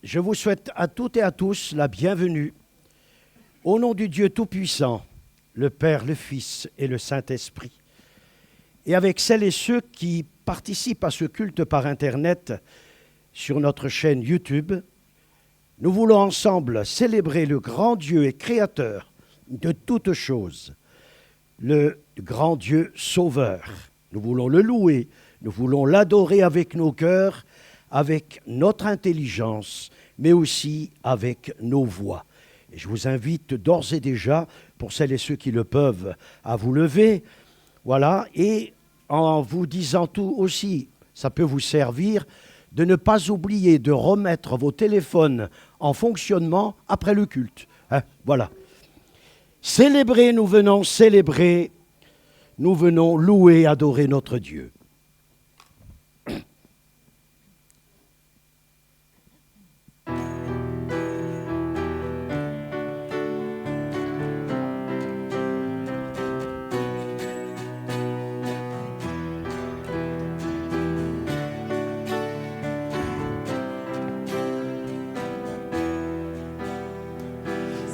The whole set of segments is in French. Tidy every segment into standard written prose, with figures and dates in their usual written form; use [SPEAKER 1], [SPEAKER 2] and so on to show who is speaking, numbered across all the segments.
[SPEAKER 1] Je vous souhaite à toutes et à tous la bienvenue au nom du Dieu Tout-Puissant, le Père, le Fils et le Saint-Esprit. Et avec celles et ceux qui participent à ce culte par Internet sur notre chaîne YouTube, nous voulons ensemble célébrer le grand Dieu et Créateur de toutes choses, le grand Dieu Sauveur. Nous voulons le louer, nous voulons l'adorer avec nos cœurs, avec notre intelligence, mais aussi avec nos voix. Et je vous invite d'ores et déjà, pour celles et ceux qui le peuvent, à vous lever. Voilà, et en vous disant tout aussi, ça peut vous servir, de ne pas oublier de remettre vos téléphones en fonctionnement après le culte. Voilà. Célébrer, nous venons célébrer, nous venons louer, adorer notre Dieu.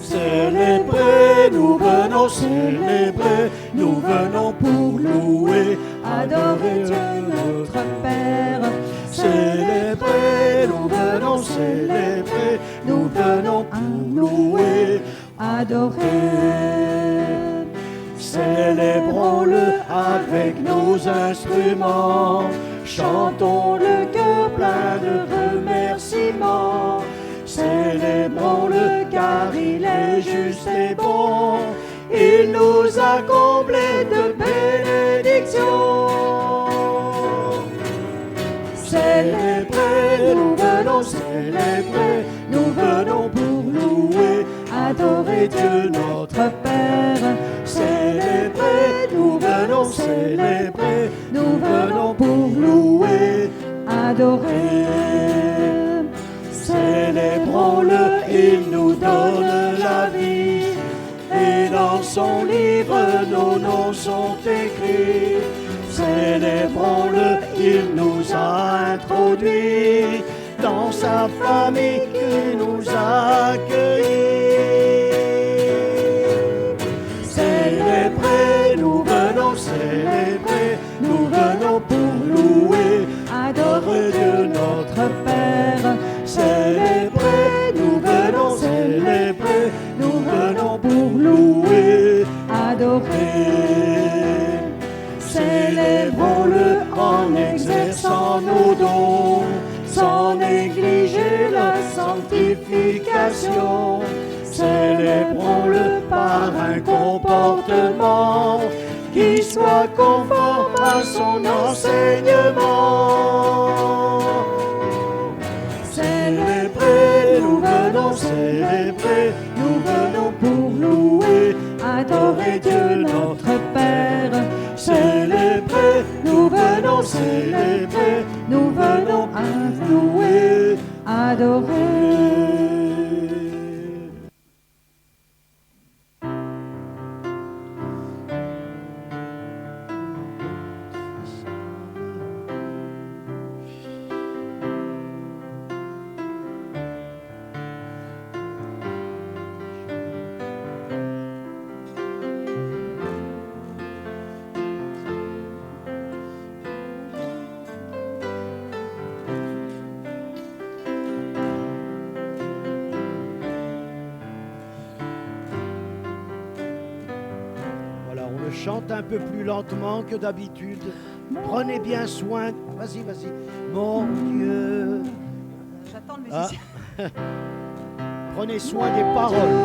[SPEAKER 2] Célébrer, nous venons célébrer, nous venons pour louer, adorer Dieu notre Père. Célébrer, nous venons célébrer, nous venons pour louer, adorer. Célébrons-le avec nos instruments, chantons le cœur plein de remerciements. Célébrons-le car il est juste et bon, il nous a comblés de bénédictions. Célébrer, nous venons célébrer, nous venons pour louer, adorer Dieu notre Père. Célébrer, nous venons célébrer, nous venons pour louer, adorer. Célébrons-le, il nous donne la vie, et dans son livre nos noms sont écrits. Célébrons-le, il nous a introduits dans sa famille qui nous a accueillis. Célébrer, nous venons célébrer, nous venons pour louer, adorer Dieu notre Père. Célébrer, nous venons célébrer, nous venons pour louer, adorer. Célébrons-le en exerçant nos dons, sans négliger la sanctification. Célébrons-le par un comportement qui soit conforme à son enseignement. Célébrer, nous venons célébrer, nous venons pour louer, adorer Dieu notre Père. Célébrer, nous venons célébrer, nous venons louer, adorer.
[SPEAKER 1] Chante un peu plus lentement que d'habitude. Prenez bien soin. Vas-y, vas-y. Mon Dieu.
[SPEAKER 3] J'attends le musicien.
[SPEAKER 1] Prenez soin des paroles.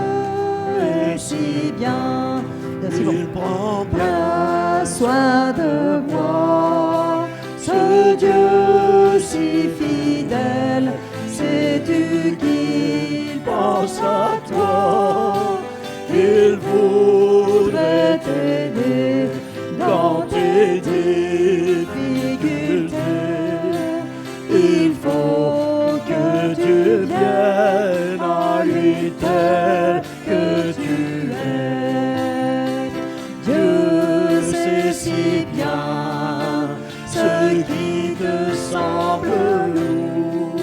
[SPEAKER 2] Et si bien, il prend bien soin de moi. Ce Dieu si fidèle, sais-tu qu'il pense à toi? Il voudrait t'aider dans tes difficultés. Il faut que tu viennes à lui tel que tu es. Dieu sait si bien ce qui te semble lourd,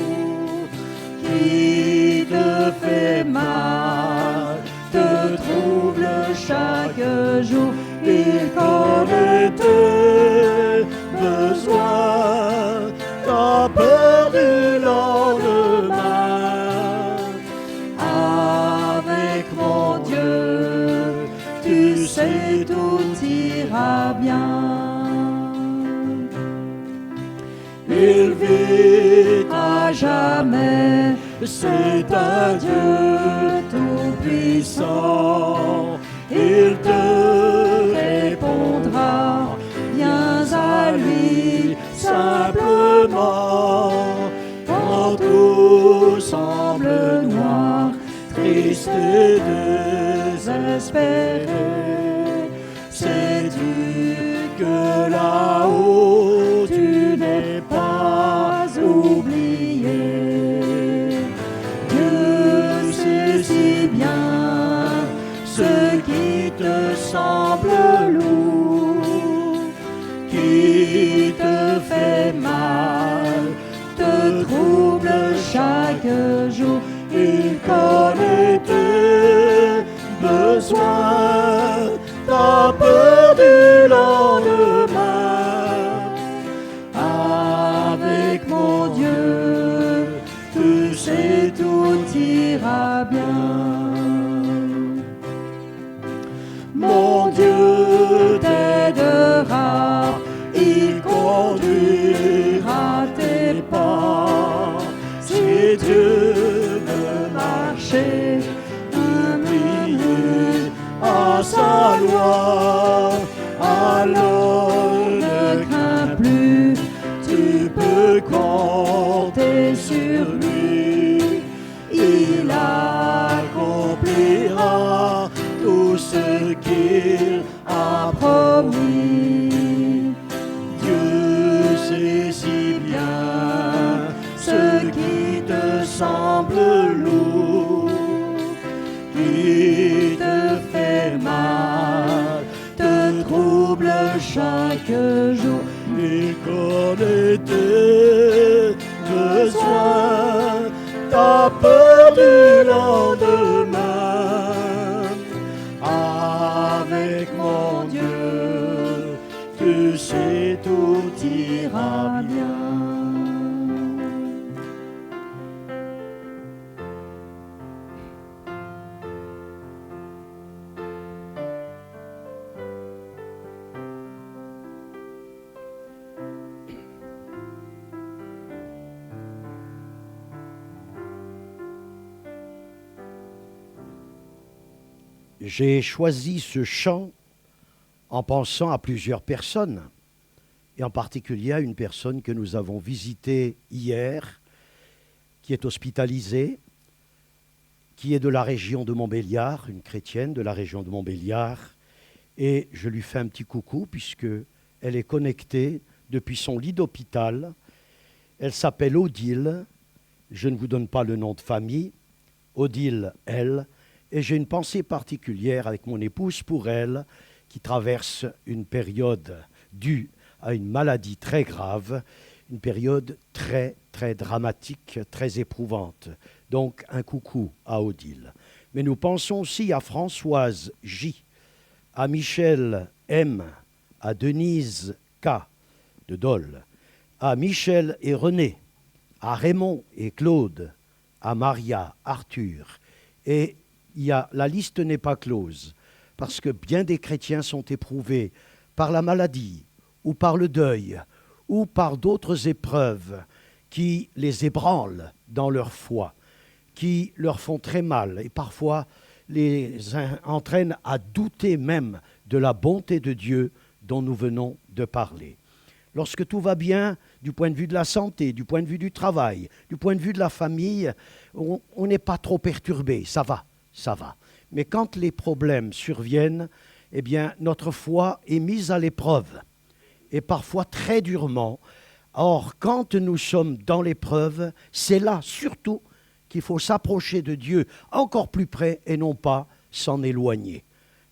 [SPEAKER 2] qui te fait mal, te trouble chaque jour. Il connaît tes besoins, ta peur du lendemain. Avec mon Dieu, tu sais tout ira bien. Il vit à jamais, c'est un Dieu tout-puissant. Il te répondra, viens à lui simplement. Quand tout semble noir, triste et désespéré, sais-tu que là-haut tu n'es pas oublié? Dieu sait si bien ce qui te semble lourd, qui te fait mal, te trouble chaque jour. Il connaît tes besoins, ta peur du lendemain. Avec mon Dieu, tu sais tout ira bien. Mon Dieu t'aidera, il conduira tes pas. Si Dieu veut marcher, prier à sa loi, alors ne crains plus, tu peux compter sur lui. Il accomplira tout ce qu'il a promis. Dieu sait si bien ce qui te semble lourd, qui te fait mal, te trouble chaque jour. Il connaît tes besoins, ta peur du lendemain. Avec mon Dieu, tu sais tout ira bien.
[SPEAKER 1] J'ai choisi ce chant en pensant à plusieurs personnes, et en particulier à une personne que nous avons visitée hier, qui est hospitalisée, qui est de la région de Montbéliard, une chrétienne de la région de Montbéliard, et je lui fais un petit coucou puisqu'elle est connectée depuis son lit d'hôpital. Elle s'appelle Odile, je ne vous donne pas le nom de famille, Odile, elle, et j'ai une pensée particulière avec mon épouse pour elle, qui traverse une période due à une maladie très grave, une période très, très dramatique, très éprouvante. Donc, un coucou à Odile. Mais nous pensons aussi à Françoise J., à Michel M., à Denise K. de Dole, à Michel et René, à Raymond et Claude, à Maria, Arthur. Et la liste n'est pas close, parce que bien des chrétiens sont éprouvés par la maladie, ou par le deuil, ou par d'autres épreuves qui les ébranlent dans leur foi, qui leur font très mal et parfois les entraînent à douter même de la bonté de Dieu dont nous venons de parler. Lorsque tout va bien, du point de vue de la santé, du point de vue du travail, du point de vue de la famille, on n'est pas trop perturbé, ça va. Mais quand les problèmes surviennent, eh bien, notre foi est mise à l'épreuve, et parfois très durement. Or, quand nous sommes dans l'épreuve, c'est là surtout qu'il faut s'approcher de Dieu encore plus près et non pas s'en éloigner.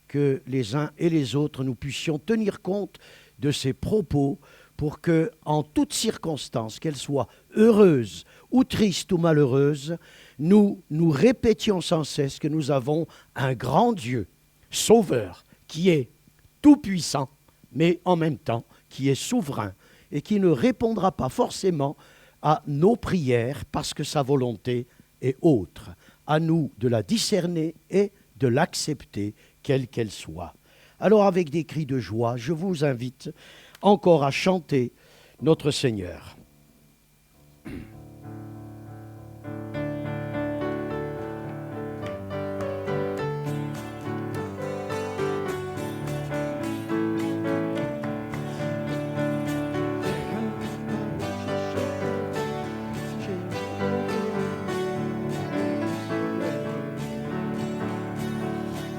[SPEAKER 1] Que les uns et les autres, nous puissions tenir compte de ces propos pour que, en toutes circonstances, qu'elles soient heureuses ou tristes ou malheureuses, nous répétions sans cesse que nous avons un grand Dieu, sauveur, qui est tout-puissant, mais en même temps qui est souverain et qui ne répondra pas forcément à nos prières parce que sa volonté est autre. À nous de la discerner et de l'accepter, quelle qu'elle soit. Alors avec des cris de joie, je vous invite encore à chanter notre Seigneur.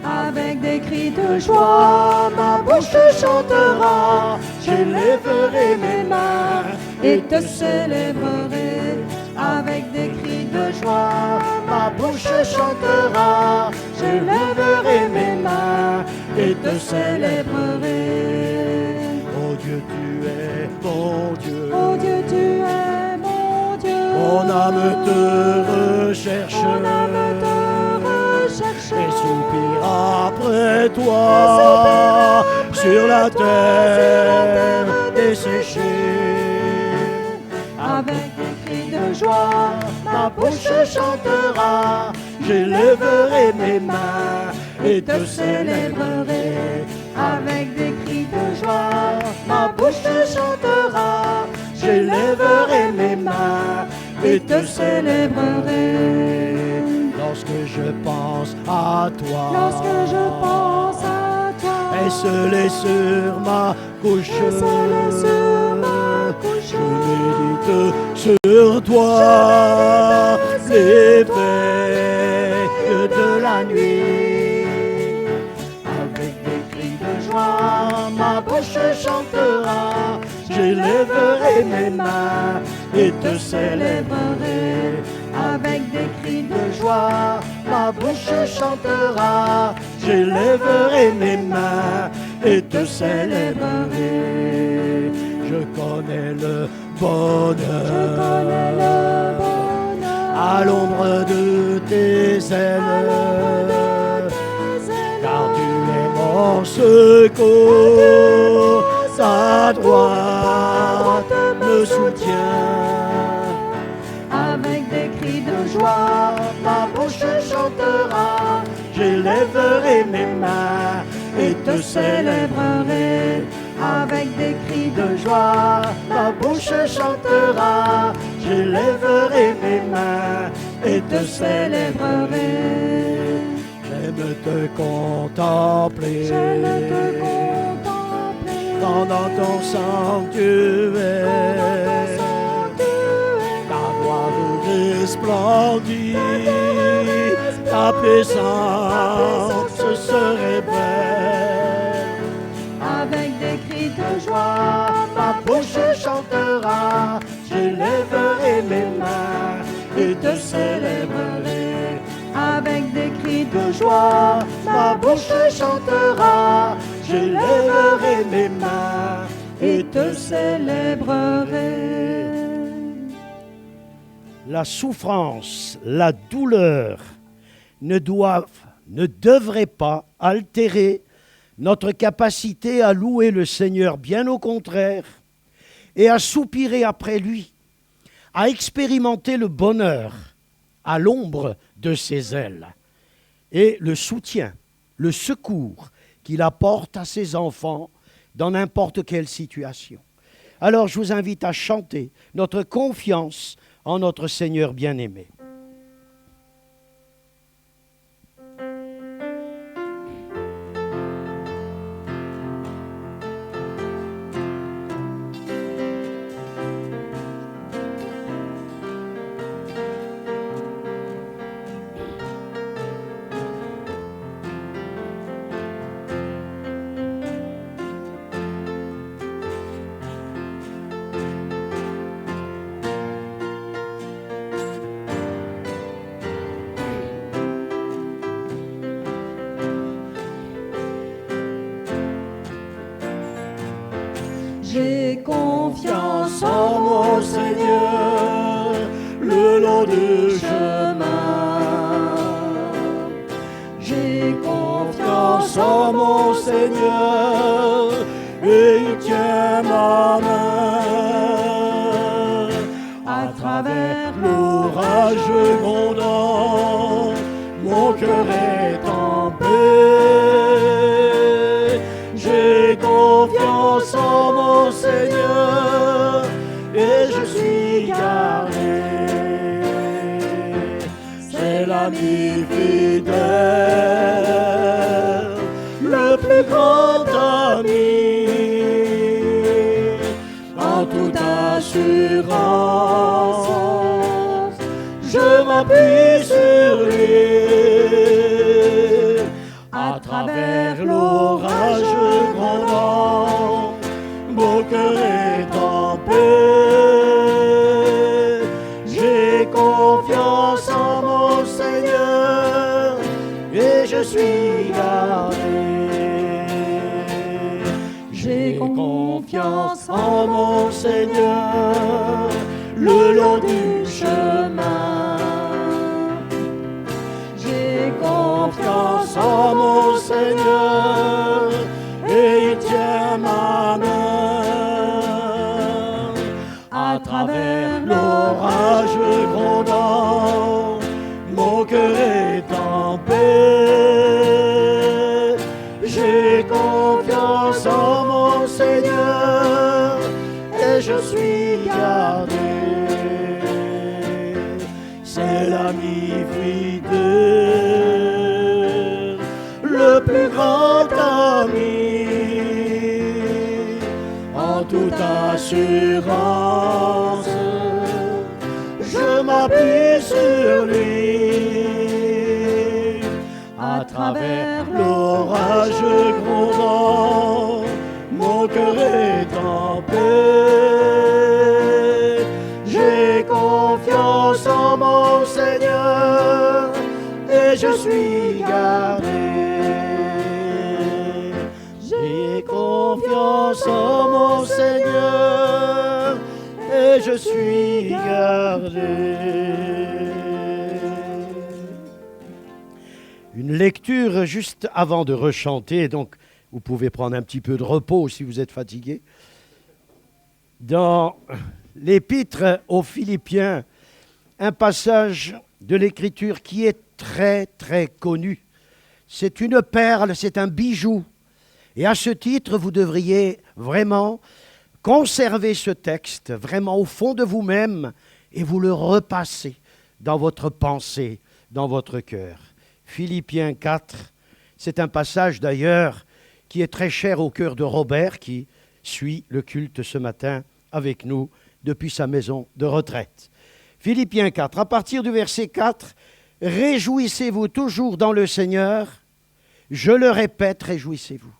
[SPEAKER 2] Avec des cris de joie, ma bouche chantera. J'élèverai mes mains et te célébrerai. Avec des cris de joie, ma bouche chantera. J'élèverai mes mains et te célébrerai.
[SPEAKER 1] Oh Dieu, tu es mon Dieu.
[SPEAKER 2] Oh Dieu, tu es mon Dieu.
[SPEAKER 1] Mon âme te recherche.
[SPEAKER 2] Mon âme te recherche.
[SPEAKER 1] Et soupire après toi sur la terre desséchée.
[SPEAKER 2] Avec des cris de joie, ma bouche chantera.
[SPEAKER 1] J'élèverai mes mains
[SPEAKER 2] Et te célébrerai. Avec des cris de joie, ma bouche chantera. J'élèverai mes mains et te célébrerai.
[SPEAKER 1] lorsque je pense à toi.
[SPEAKER 2] Lorsque je pense à toi,
[SPEAKER 1] Esselé sur ma couche,
[SPEAKER 2] esselé sur ma couche,
[SPEAKER 1] je médite sur toi, les veilles de la nuit. Avec des cris de joie, ma bouche chantera, j'élèverai mes mains et te célébrerai. Avec des cris de joie, ma bouche chantera, j'élèverai mes mains et te célébrerai. Je connais le bonheur,
[SPEAKER 2] je connais le bonheur,
[SPEAKER 1] à l'ombre de tes ailes, car tu es mon secours, ta droite me soutient.
[SPEAKER 2] avec des cris de joie,
[SPEAKER 1] Ma bouche chantera, j'élèverai mes mains et te célébrerai. Avec des cris de joie, ma bouche chantera, j'élèverai mes mains et te célébrerai. J'aime te contempler,
[SPEAKER 2] j'aime te contempler,
[SPEAKER 1] dans ton sanctuaire. Ta gloire resplendit, ta puissance se révèle.
[SPEAKER 2] avec des cris de joie,
[SPEAKER 1] Ma bouche chantera, j'élèverai mes mains et te célébrerai.
[SPEAKER 2] avec des cris de
[SPEAKER 1] Joie, ma bouche chantera, j'élèverai mes mains
[SPEAKER 2] et te célébrerai.
[SPEAKER 1] La souffrance, la douleur ne devraient pas altérer notre capacité à louer le Seigneur, bien au contraire, et à soupirer après lui, à expérimenter le bonheur à l'ombre de ses ailes et le soutien, le secours qu'il apporte à ses enfants dans n'importe quelle situation. Alors je vous invite à chanter notre confiance en notre Seigneur bien-aimé.
[SPEAKER 2] J'ai confiance en
[SPEAKER 1] En mon Seigneur, le
[SPEAKER 2] du chemin. J'ai confiance en mon Seigneur et il tient ma main. À travers l'orage grondant, mon cœur est en paix. J'ai confiance en mon Seigneur et je suis gardé. C'est l'ami fidèle, le plus grand ami. En toute assurance, je m'appuie sur lui. À travers l'orage grondant, mon cœur est en paix. J'ai confiance en mon Seigneur et je suis gardé. J'ai confiance en mon Seigneur le long du chemin. J'ai confiance en mon Seigneur et il tient ma main. À travers l'orage grondant, mon cœur est en paix. J'ai confiance en mon Seigneur et je suis gardé. C'est l'ami fidèle, le plus grand ami. En toute assurance, je m'appuie sur lui. À travers l'orage grondant, mon cœur est en paix. J'ai confiance en mon Seigneur et je suis gardé. J'ai confiance en mon Seigneur et je suis gardé.
[SPEAKER 1] Une lecture juste avant de rechanter, donc vous pouvez prendre un petit peu de repos si vous êtes fatigué. Dans l'Épître aux Philippiens, un passage de l'Écriture qui est très très connu. C'est une perle, c'est un bijou. Et à ce titre, vous devriez vraiment conserver ce texte, vraiment au fond de vous-même, et vous le repassez dans votre pensée, dans votre cœur. Philippiens 4, c'est un passage d'ailleurs qui est très cher au cœur de Robert, qui suit le culte ce matin avec nous depuis sa maison de retraite. Philippiens 4, à partir du verset 4, « Réjouissez-vous toujours dans le Seigneur. Je le répète, réjouissez-vous.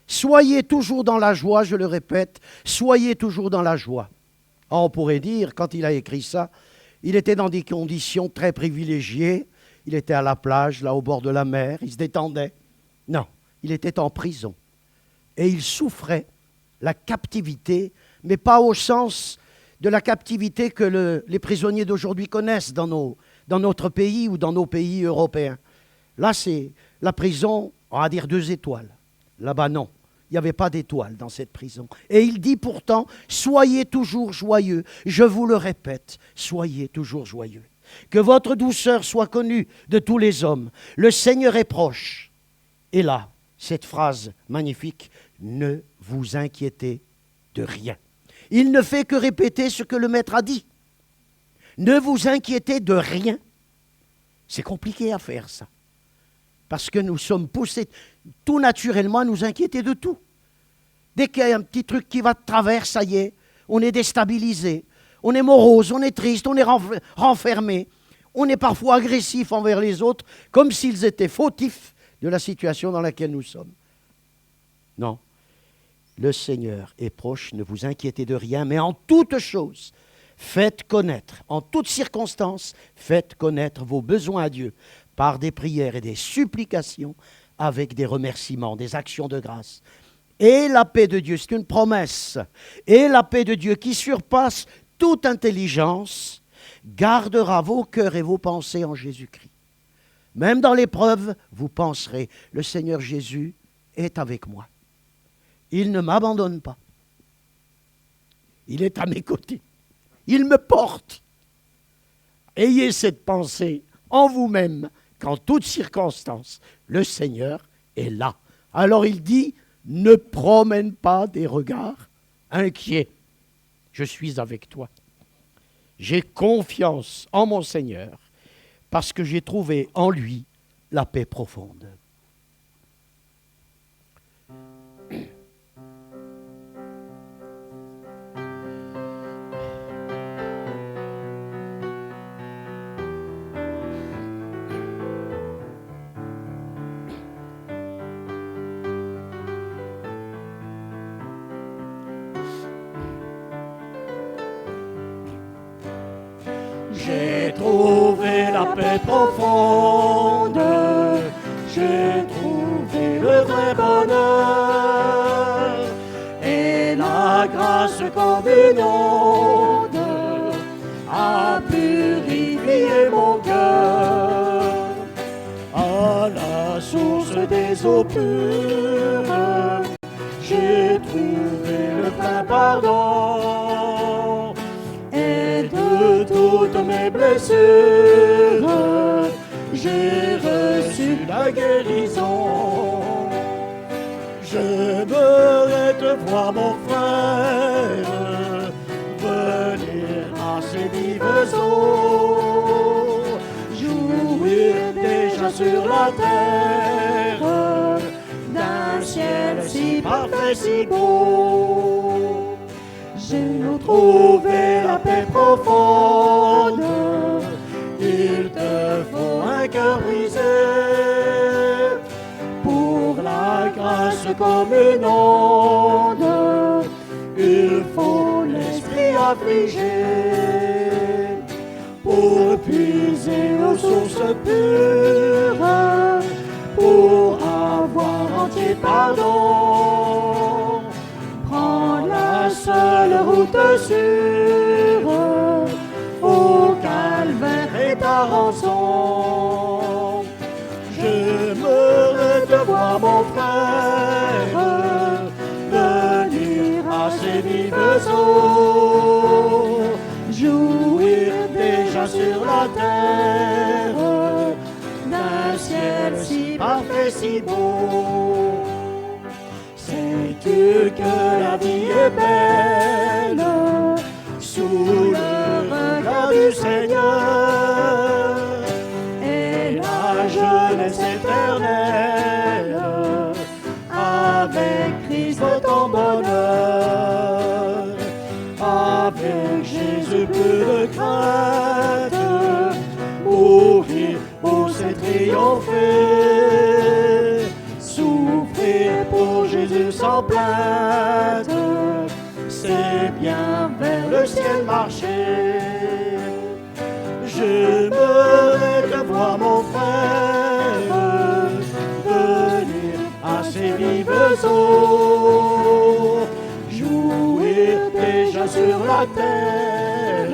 [SPEAKER 1] Soyez toujours dans la joie, je le répète, soyez toujours dans la joie. » On pourrait dire, quand il a écrit ça, il était dans des conditions très privilégiées. Il était à la plage, là au bord de la mer, il se détendait. Non, il était en prison. Et il souffrait la captivité, mais pas au sens de la captivité que les prisonniers d'aujourd'hui connaissent dans notre pays ou dans nos pays européens. Là, c'est la prison, on va dire 2 étoiles. Là-bas, non. Il n'y avait pas d'étoiles dans cette prison. Et il dit pourtant, soyez toujours joyeux. Je vous le répète, soyez toujours joyeux. Que votre douceur soit connue de tous les hommes. Le Seigneur est proche. Et là, cette phrase magnifique, ne vous inquiétez de rien. Il ne fait que répéter ce que le Maître a dit. Ne vous inquiétez de rien. C'est compliqué à faire ça. Parce que nous sommes poussés tout naturellement à nous inquiéter de tout. Dès qu'il y a un petit truc qui va de travers, ça y est, on est déstabilisé. On est morose, on est triste, on est renfermé. On est parfois agressif envers les autres, comme s'ils étaient fautifs de la situation dans laquelle nous sommes. Non. Le Seigneur est proche, ne vous inquiétez de rien, mais en toutes choses, faites connaître, en toutes circonstances, faites connaître vos besoins à Dieu par des prières et des supplications avec des remerciements, des actions de grâce. Et la paix de Dieu, c'est une promesse, et la paix de Dieu qui surpasse toute intelligence, gardera vos cœurs et vos pensées en Jésus-Christ. Même dans l'épreuve, vous penserez, le Seigneur Jésus est avec moi. Il ne m'abandonne pas. Il est à mes côtés. Il me porte. Ayez cette pensée en vous-même qu'en toutes circonstances, le Seigneur est là. Alors il dit, ne promène pas des regards inquiets. Je suis avec toi. J'ai confiance en mon Seigneur parce que j'ai trouvé en lui la paix profonde.
[SPEAKER 2] J'ai trouvé la paix profonde, j'ai trouvé le vrai bonheur et la grâce comme une onde a purifié mon cœur. À la source des eaux pures, j'ai trouvé le plein pardon. De toutes mes blessures, j'ai reçu la guérison. J'aimerais te voir, mon frère, venir à ces vives eaux, jouir déjà sur la terre d'un ciel si parfait, si beau. J'ai trouvé la paix profonde, il te faut un cœur brisé pour la grâce comme une onde, il faut l'esprit affligé pour puiser aux sources pures, pour avoir entier pardon. Prends la seule route sûre, au calvaire et ta rançon. J'aimerais te voir, mon frère, venir à ces vives eaux, jouir déjà sur la terre d'un ciel si parfait, si beau. Sais-tu que la vie est belle sous le regard du Seigneur et la jeunesse éternelle avec Christ ton bonheur, avec Jésus plus de crainte, mourir pour se triompher, souffrir pour Jésus sans plainte, c'est bien vers le ciel marcher. J'aimerais te voir, mon frère, venir à ces vives eaux, jouir déjà sur la terre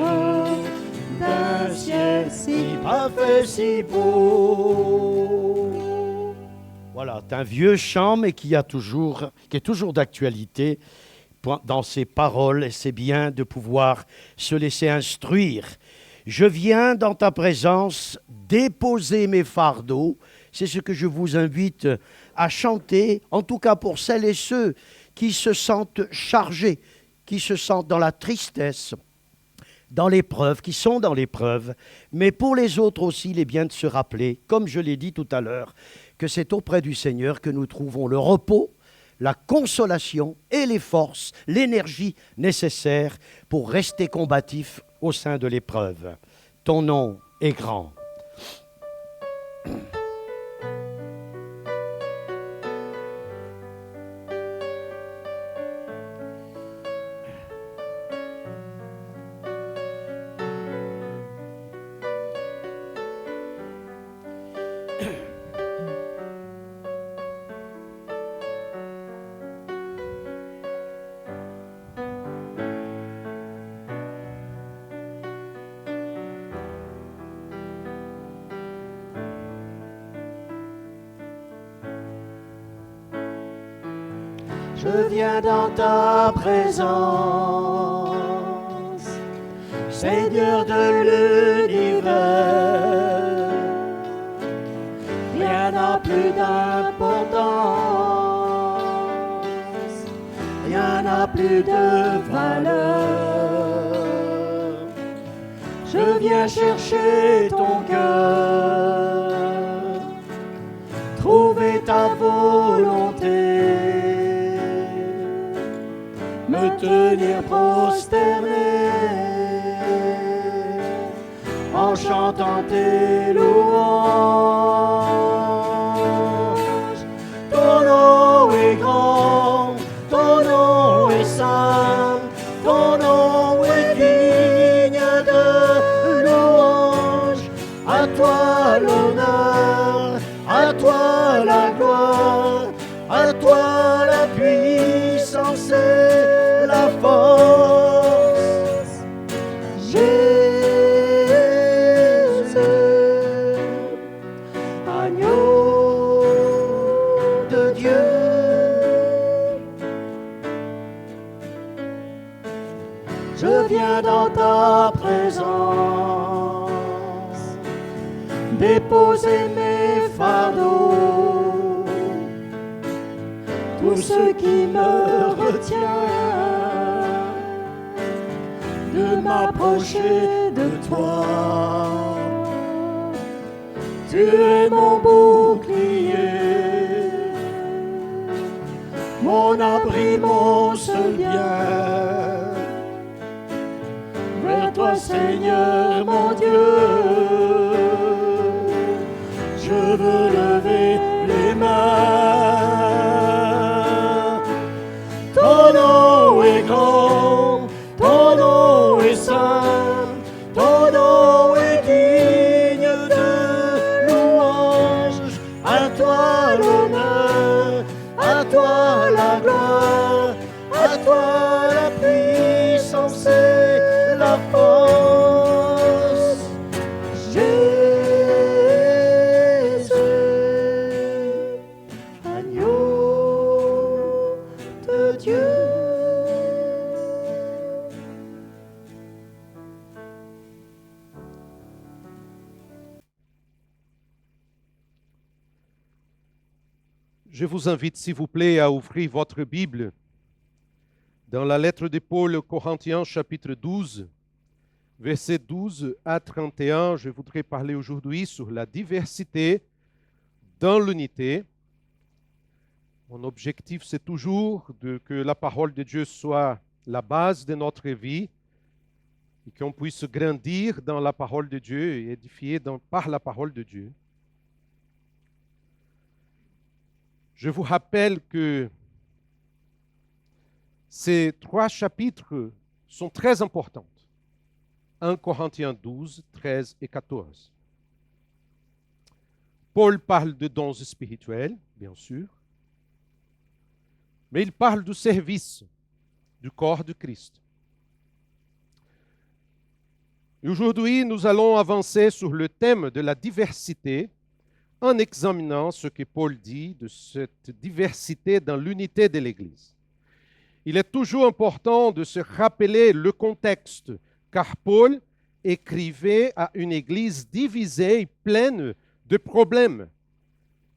[SPEAKER 2] d'un ciel si parfait, si beau.
[SPEAKER 1] Voilà, c'est un vieux chant, mais qui est toujours d'actualité dans ses paroles, et c'est bien de pouvoir se laisser instruire. Je viens dans ta présence déposer mes fardeaux. C'est ce que je vous invite à chanter, en tout cas pour celles et ceux qui se sentent chargés, qui se sentent dans la tristesse, dans l'épreuve, qui sont dans l'épreuve. Mais pour les autres aussi, il est bien de se rappeler, comme je l'ai dit tout à l'heure, que c'est auprès du Seigneur que nous trouvons le repos, la consolation et les forces, l'énergie nécessaire pour rester combatif au sein de l'épreuve. Ton nom est grand. Je viens dans ta présence, Seigneur de l'univers. Rien n'a plus d'importance, rien n'a plus de valeur. Je viens chercher ton cœur, trouver ta volonté, me tenir prosterné en chantant tes louanges. Ton nom est grand, ton nom est saint, ton nom est digne de louange. À toi l'honneur, à toi la gloire, à toi la puissance et la force. Jésus, agneau de Dieu. Je viens dans ta présence, déposer mes fardeaux, tout ce qui me retient de m'approcher de toi. Tu es mon bouclier, mon abri, mon seul bien. Vers toi, Seigneur mon Dieu, je veux lever les mains. Ton nom est grand, ton nom est saint, ton nom est digne de louange. À toi l'honneur, à toi la gloire, à toi la puissance et la force. Jésus, agneau de Dieu.
[SPEAKER 4] Je vous invite, s'il vous plaît, à ouvrir votre Bible dans la lettre de Paul aux Corinthiens, chapitre 12, versets 12 à 31. Je voudrais parler aujourd'hui sur la diversité dans l'unité. Mon objectif, c'est toujours que la parole de Dieu soit la base de notre vie et qu'on puisse grandir dans la parole de Dieu et édifier par la parole de Dieu. Je vous rappelle que ces 3 chapitres sont très importants. 1 Corinthiens 12, 13 et 14. Paul parle de dons spirituels, bien sûr, mais il parle du service du corps de Christ. Et aujourd'hui, nous allons avancer sur le thème de la diversité en examinant ce que Paul dit de cette diversité dans l'unité de l'Église. Il est toujours important de se rappeler le contexte, car Paul écrivait à une Église divisée et pleine de problèmes.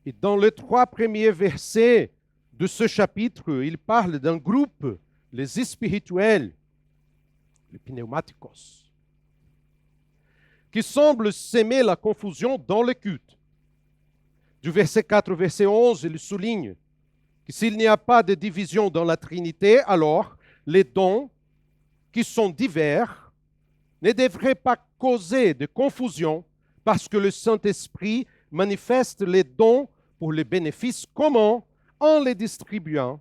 [SPEAKER 4] Et dans les 3 premiers versets de ce chapitre, il parle d'un groupe, les spirituels, les pneumatikos, qui semblent s'aimer la confusion dans le culte. Du verset 4 au verset 11, il souligne que s'il n'y a pas de division dans la Trinité, alors les dons qui sont divers ne devraient pas causer de confusion parce que le Saint-Esprit manifeste les dons pour les bénéfices communs en les distribuant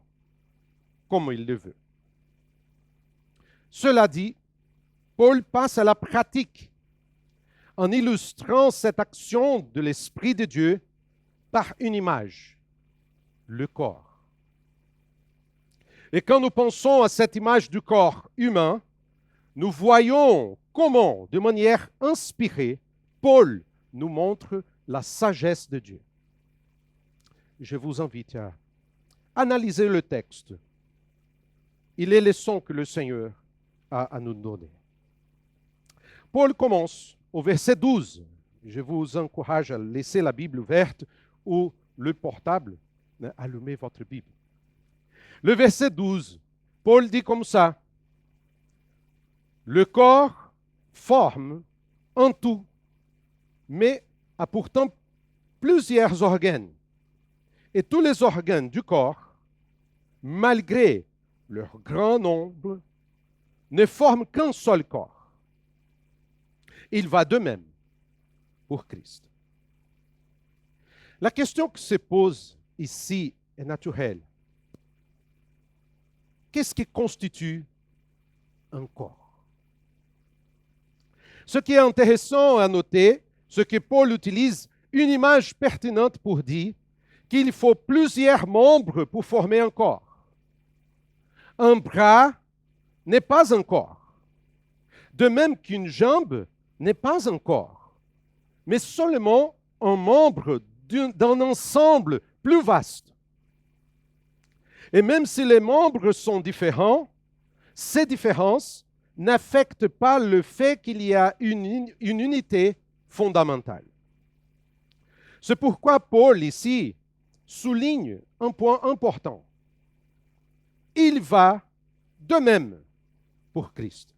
[SPEAKER 4] comme il le veut. Cela dit, Paul passe à la pratique en illustrant cette action de l'Esprit de Dieu par une image, le corps. Et quand nous pensons à cette image du corps humain, nous voyons comment, de manière inspirée, Paul nous montre la sagesse de Dieu. Je vous invite à analyser le texte et les leçons que le Seigneur a à nous donner. Paul commence au verset 12. Je vous encourage à laisser la Bible ouverte ou le portable. Allumez votre Bible. Le verset 12, Paul dit comme ça: le corps forme un tout, mais a pourtant plusieurs organes. Et tous les organes du corps, malgré leur grand nombre, ne forment qu'un seul corps. Il va de même pour Christ. La question qui se pose ici est naturelle. Qu'est-ce qui constitue un corps? Ce qui est intéressant à noter, c'est que Paul utilise une image pertinente pour dire qu'il faut plusieurs membres pour former un corps. Un bras n'est pas un corps. De même qu'une jambe n'est pas un corps, mais seulement un membre d'un ensemble plus vaste. Et même si les membres sont différents, ces différences n'affectent pas le fait qu'il y a une unité fondamentale. C'est pourquoi Paul, ici, souligne un point important. Il va de même pour Christ.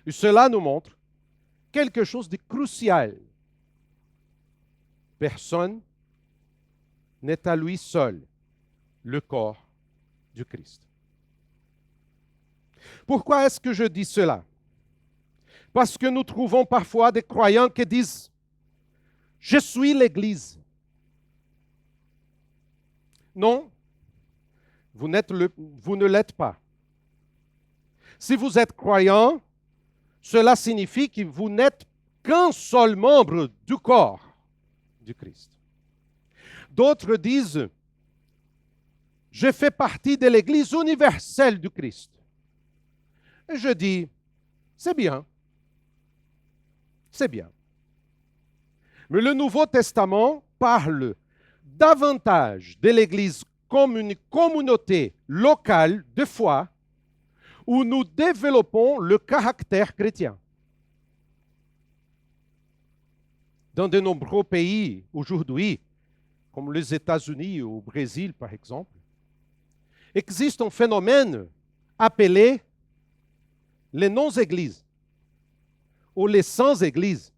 [SPEAKER 4] Et cela nous montre quelque chose de crucial. Personne n'est à lui seul le corps du Christ. Pourquoi est-ce que je dis cela? Parce que nous trouvons parfois des croyants qui disent « Je suis l'Église ». Non, vous ne l'êtes pas. Si vous êtes croyant, cela signifie que vous n'êtes qu'un seul membre du corps du Christ. D'autres disent « Je fais partie de l'Église universelle du Christ ». Et je dis « C'est bien. C'est bien. » Mais le Nouveau Testament parle davantage de l'Église comme une communauté locale de foi où nous développons le caractère chrétien. Dans de nombreux pays aujourd'hui, comme les États-Unis ou au Brésil par exemple, existe un phénomène appelé les non-églises ou les sans-églises.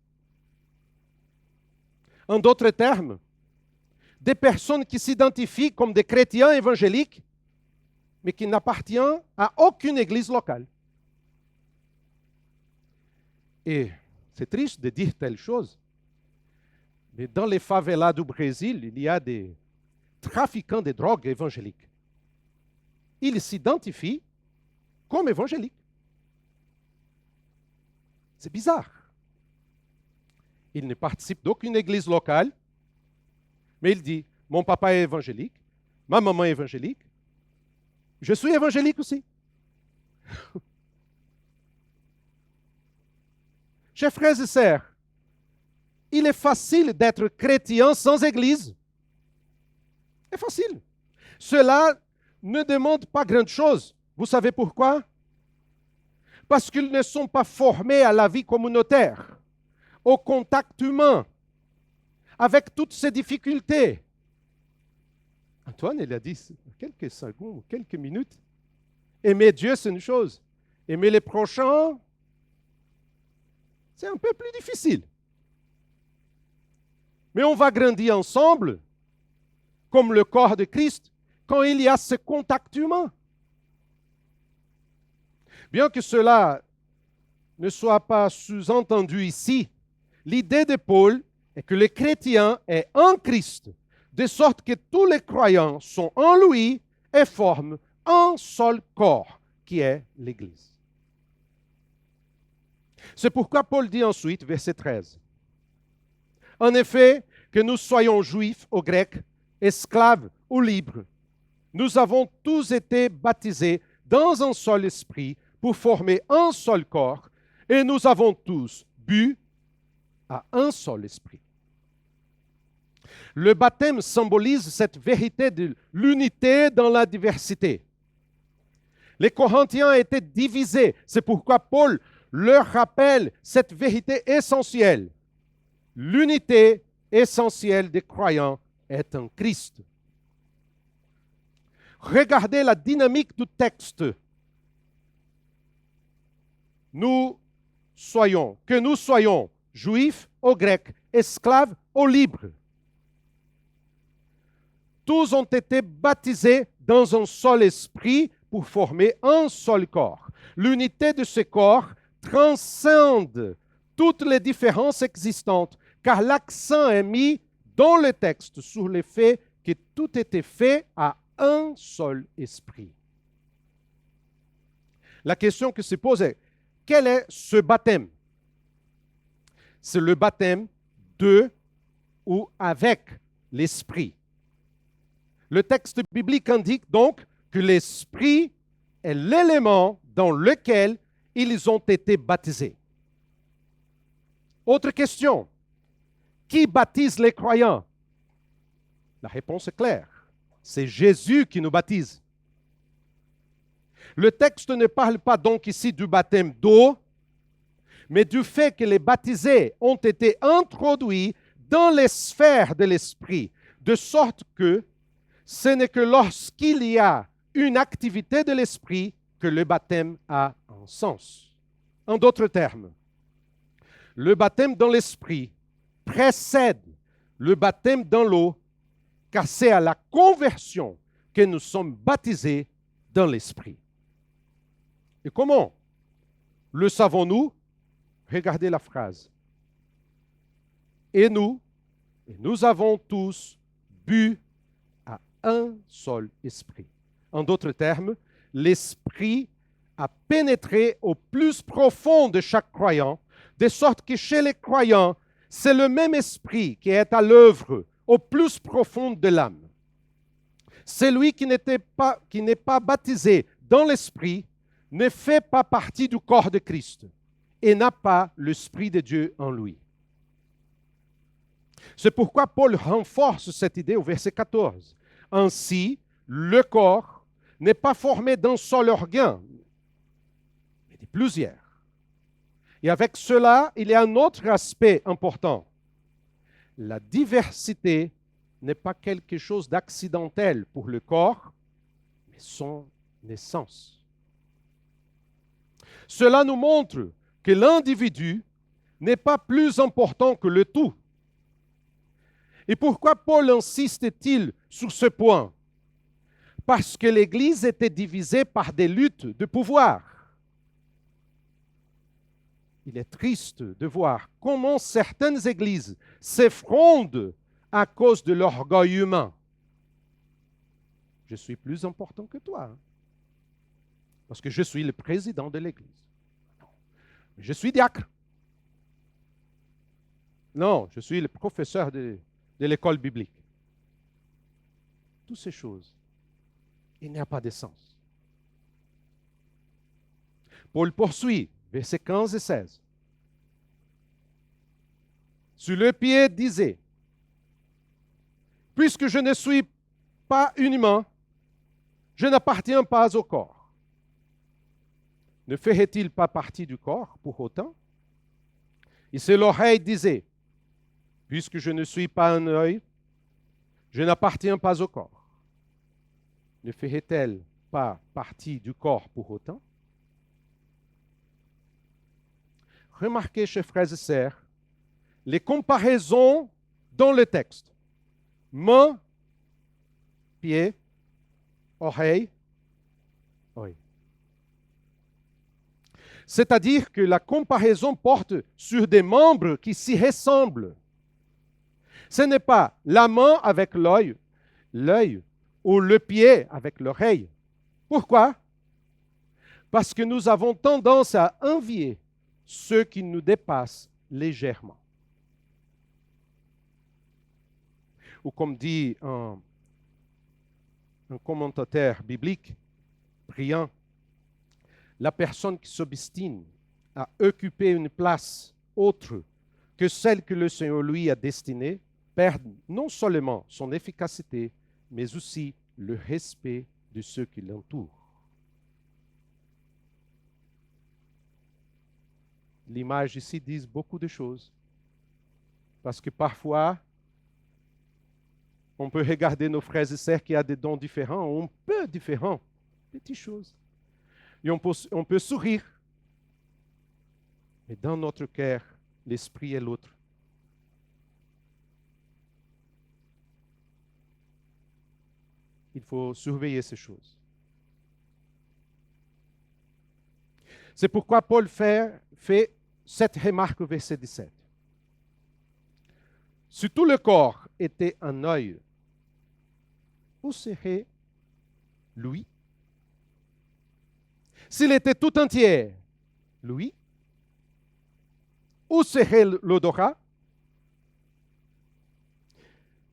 [SPEAKER 4] En d'autres termes, des personnes qui s'identifient comme des chrétiens évangéliques, mais qui n'appartiennent à aucune église locale. Et c'est triste de dire telle chose, mais dans les favelas du Brésil, il y a des trafiquants de drogue évangéliques. Ils s'identifient comme évangéliques. C'est bizarre. Il ne participe d'aucune église locale, mais il dit, mon papa est évangélique, ma maman est évangélique, je suis évangélique aussi. Chers frères et sœurs, il est facile d'être chrétien sans église. C'est facile. Cela ne demande pas grand-chose. Vous savez pourquoi? Parce qu'ils ne sont pas formés à la vie communautaire, au contact humain, avec toutes ces difficultés. Antoine, il a dit quelques secondes, quelques minutes. Aimer Dieu, c'est une chose. Aimer les prochains, c'est un peu plus difficile. Mais on va grandir ensemble, comme le corps de Christ, quand il y a ce contact humain. Bien que cela ne soit pas sous-entendu ici, l'idée de Paul est que le chrétien est en Christ, de sorte que tous les croyants sont en lui et forment un seul corps, qui est l'Église. C'est pourquoi Paul dit ensuite, verset 13, « En effet, que nous soyons juifs ou grecs, esclaves ou libres, nous avons tous été baptisés dans un seul esprit pour former un seul corps, et nous avons tous bu à un seul esprit. » Le baptême symbolise cette vérité de l'unité dans la diversité. Les Corinthiens étaient divisés. C'est pourquoi Paul leur rappelle cette vérité essentielle. L'unité essentielle des croyants est en Christ. Regardez la dynamique du texte. Que nous soyons juifs ou grecs, esclaves ou libres. Tous ont été baptisés dans un seul esprit pour former un seul corps. L'unité de ce corps transcende toutes les différences existantes, car l'accent est mis dans le texte sur le fait que tout était fait à un seul esprit. La question que se pose est, quel est ce baptême? C'est le baptême de ou avec l'esprit. Le texte biblique indique donc que l'esprit est l'élément dans lequel ils ont été baptisés. Autre question. Qui baptise les croyants? La réponse est claire. C'est Jésus qui nous baptise. Le texte ne parle pas donc ici du baptême d'eau, mais du fait que les baptisés ont été introduits dans les sphères de l'esprit, de sorte que ce n'est que lorsqu'il y a une activité de l'esprit que le baptême a un sens. En d'autres termes, le baptême dans l'esprit précède le baptême dans l'eau, car c'est à la conversion que nous sommes baptisés dans l'esprit. Et comment le savons-nous? Regardez la phrase. Et nous avons tous bu à un seul esprit. En d'autres termes, l'esprit a pénétré au plus profond de chaque croyant, de sorte que chez les croyants, c'est le même esprit qui est à l'œuvre au plus profond de l'âme. Celui qui n'est pas baptisé dans l'esprit ne fait pas partie du corps de Christ et n'a pas l'Esprit de Dieu en lui. C'est pourquoi Paul renforce cette idée au verset 14. Ainsi, le corps n'est pas formé d'un seul organe, mais de plusieurs. Et avec cela, il y a un autre aspect important. La diversité n'est pas quelque chose d'accidentel pour le corps, mais son essence. Cela nous montre que l'individu n'est pas plus important que le tout. Et pourquoi Paul insiste-t-il sur ce point? Parce que l'Église était divisée par des luttes de pouvoir. Il est triste de voir comment certaines églises s'effondrent à cause de l'orgueil humain. Je suis plus important que toi, hein, parce que je suis le président de l'église. Je suis diacre. Non, je suis le professeur de l'école biblique. Toutes ces choses, il n'y a pas de sens. Paul poursuit, versets 15 et 16. Sur le pied disait, puisque je ne suis pas humain, je n'appartiens pas au corps. Ne ferait-il pas partie du corps pour autant? Et c'est l'oreille disait, puisque je ne suis pas un œil, je n'appartiens pas au corps. Ne ferait-elle pas partie du corps pour autant? Remarquez, chers frères et sœurs, les comparaisons dans le texte. Main, pied, oreille, œil. C'est-à-dire que la comparaison porte sur des membres qui s'y ressemblent. Ce n'est pas la main avec l'œil, ou le pied avec l'oreille. Pourquoi? Parce que nous avons tendance à envier ceux qui nous dépassent légèrement. Ou comme dit un commentateur biblique brillant, la personne qui s'obstine à occuper une place autre que celle que le Seigneur lui a destinée perd non seulement son efficacité, mais aussi le respect de ceux qui l'entourent. L'image ici dit beaucoup de choses. Parce que parfois, on peut regarder nos frères et sœurs qui ont des dons différents, un peu différents, petites choses. Et on peut sourire. Mais dans notre cœur, l'esprit est l'autre. Il faut surveiller ces choses. C'est pourquoi Paul fait cette remarque au verset 17. Si tout le corps était un œil, où serait l'ouïe? S'il était tout entier, l'ouïe, où serait l'odorat?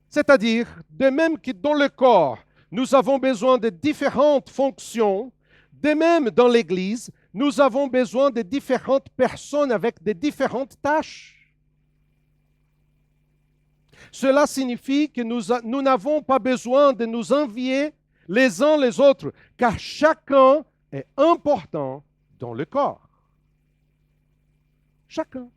[SPEAKER 4] C'est-à-dire, de même que dans le corps, nous avons besoin de différentes fonctions, de même dans l'Église, nous avons besoin de différentes personnes avec de différentes tâches. Cela signifie que nous n'avons pas besoin de nous envier les uns les autres, car chacun est important dans le corps. Chacun.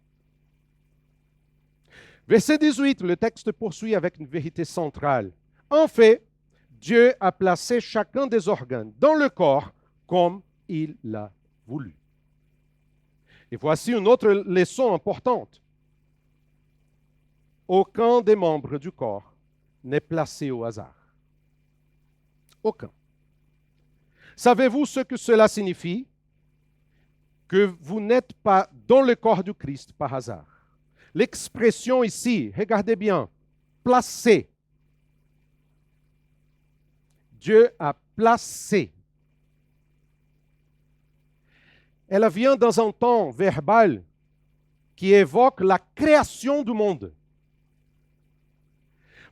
[SPEAKER 4] Verset 18, le texte poursuit avec une vérité centrale. En fait, Dieu a placé chacun des organes dans le corps comme il l'a voulu. Et voici une autre leçon importante. Aucun des membres du corps n'est placé au hasard. Aucun. Savez-vous ce que cela signifie? Que vous n'êtes pas dans le corps du Christ par hasard. L'expression ici, regardez bien, placé. Dieu a placé. Elle vient dans un temps verbal qui évoque la création du monde.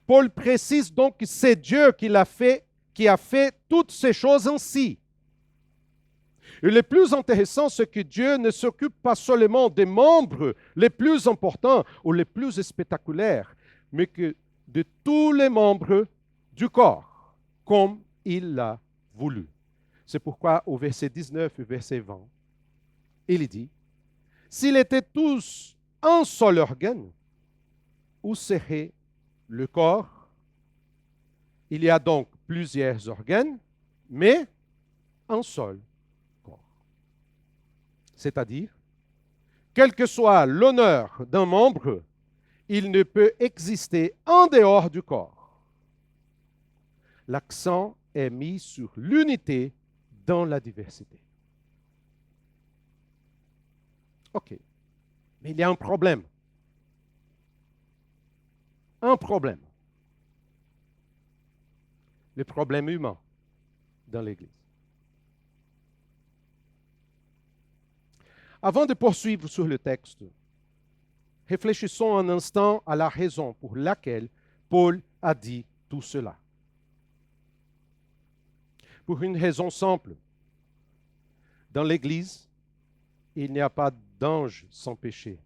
[SPEAKER 4] Paul précise donc que c'est Dieu qui a fait toutes ces choses ainsi. Et le plus intéressant, c'est que Dieu ne s'occupe pas seulement des membres les plus importants ou les plus spectaculaires, mais que de tous les membres du corps, comme il l'a voulu. C'est pourquoi au verset 19 et verset 20, il dit, « S'ils étaient tous un seul organe, où serait le corps? Il y a donc plusieurs organes, mais un seul corps. » C'est-à-dire, quel que soit l'honneur d'un membre, il ne peut exister en dehors du corps. L'accent est mis sur l'unité dans la diversité. OK. Mais il y a un problème. Un problème. Le problème humain dans l'Église. Avant de poursuivre sur le texte, réfléchissons un instant à la raison pour laquelle Paul a dit tout cela. Pour une raison simple. Dans l'Église, il n'y a pas d'anges sans péché,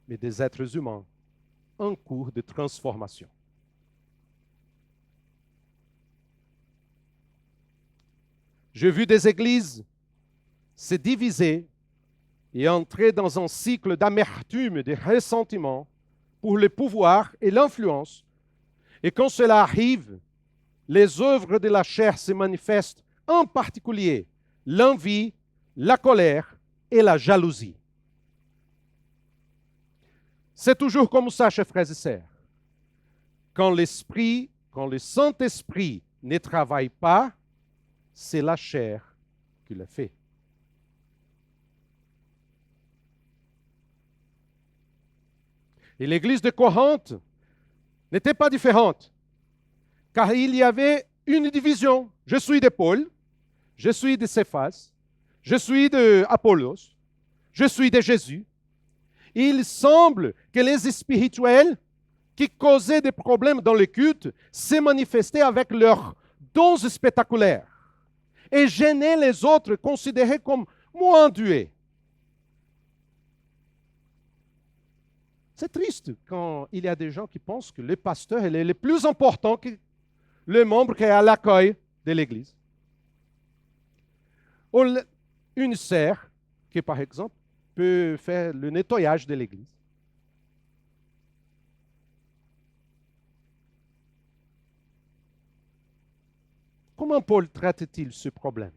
[SPEAKER 4] mais des êtres humains en cours de transformation. J'ai vu des églises se diviser et entrer dans un cycle d'amertume et de ressentiment pour le pouvoir et l'influence. Et quand cela arrive, les œuvres de la chair se manifestent, en particulier l'envie, la colère et la jalousie. C'est toujours comme ça, chers frères et sœurs. Quand le Saint-Esprit ne travaille pas, c'est la chair qui le fait. Et l'église de Corinthe n'était pas différente, car il y avait une division. Je suis de Paul, je suis de Céphas, je suis d'Apollos, je suis de Jésus. Il semble que les spirituels qui causaient des problèmes dans le culte se manifestaient avec leurs dons spectaculaires et gênaient les autres, considérés comme moins doués. C'est triste quand il y a des gens qui pensent que le pasteur est le plus important que le membre qui est à l'accueil de l'Église. Ou une sœur qui, par exemple, peut faire le nettoyage de l'Église. Comment Paul traite-t-il ce problème?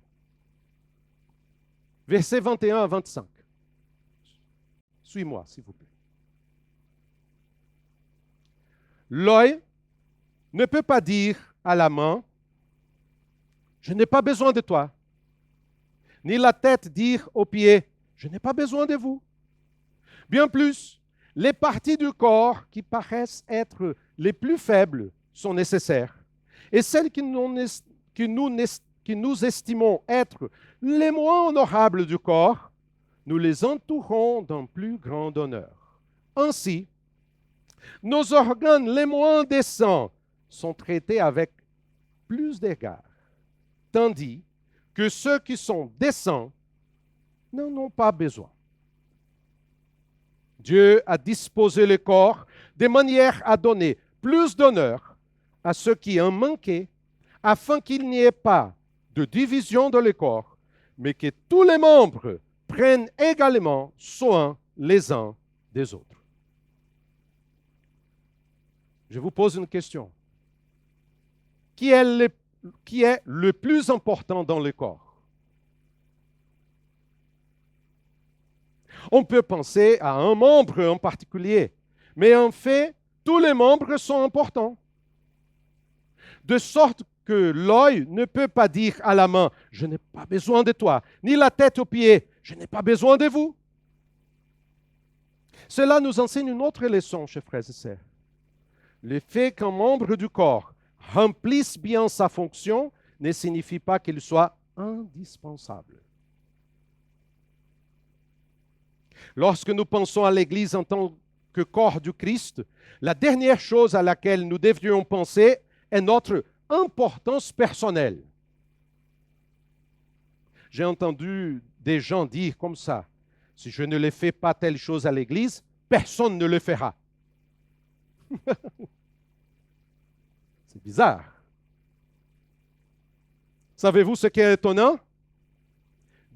[SPEAKER 4] Versets 21 à 25. Suis-moi, s'il vous plaît. L'œil ne peut pas dire à la main, je n'ai pas besoin de toi. Ni la tête dire aux pieds, je n'ai pas besoin de vous. Bien plus, les parties du corps qui paraissent être les plus faibles sont nécessaires. Et celles que nous estimons être les moins honorables du corps, nous les entourons d'un plus grand honneur. Ainsi, nos organes les moins décents sont traités avec plus d'égard, tandis que ceux qui sont décents n'en ont pas besoin. Dieu a disposé le corps de manière à donner plus d'honneur à ceux qui en manquaient, afin qu'il n'y ait pas de division dans le corps, mais que tous les membres prennent également soin les uns des autres. Je vous pose une question. Qui est le plus important dans le corps? On peut penser à un membre en particulier, mais en fait, tous les membres sont importants. De sorte que l'œil ne peut pas dire à la main, je n'ai pas besoin de toi, ni la tête aux pieds, je n'ai pas besoin de vous. Cela nous enseigne une autre leçon, chers frères et sœurs. Le fait qu'un membre du corps remplisse bien sa fonction ne signifie pas qu'il soit indispensable. Lorsque nous pensons à l'Église en tant que corps du Christ, la dernière chose à laquelle nous devrions penser est notre importance personnelle. J'ai entendu des gens dire comme ça, si je ne le fais pas telle chose à l'Église, personne ne le fera. C'est bizarre. Savez-vous ce qui est étonnant?